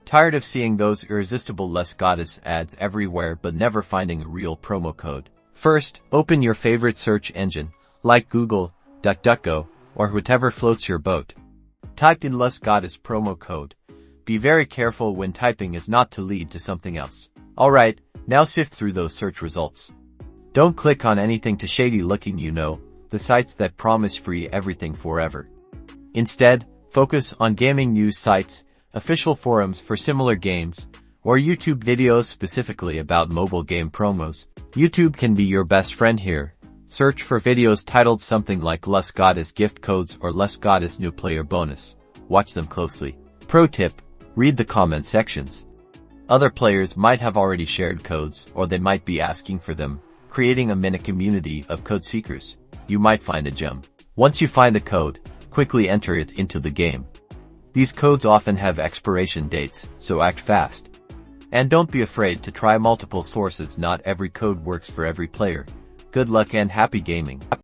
Tired of seeing those irresistible Les Goddess ads everywhere but never finding a real promo code? First, open your favorite search engine, like Google, DuckDuckGo, or whatever floats your boat. Type in Les Goddess promo code. Be very careful when typing as not to lead to something else. Alright, now sift through those search results. Don't click on anything too shady looking, the sites that promise free everything forever. Instead, focus on gaming news sites, official forums for similar games, or YouTube videos specifically about mobile game promos. YouTube can be your best friend here. Search for videos titled something like Les Goddess gift codes or Les Goddess new player bonus. Watch them closely. Pro tip, read the comment sections. Other players might have already shared codes, or they might be asking for them, creating a mini community of code seekers. You might find a gem. Once you find a code, quickly enter it into the game. These codes often have expiration dates, so act fast. And don't be afraid to try multiple sources. Not every code works for every player. Good luck and happy gaming.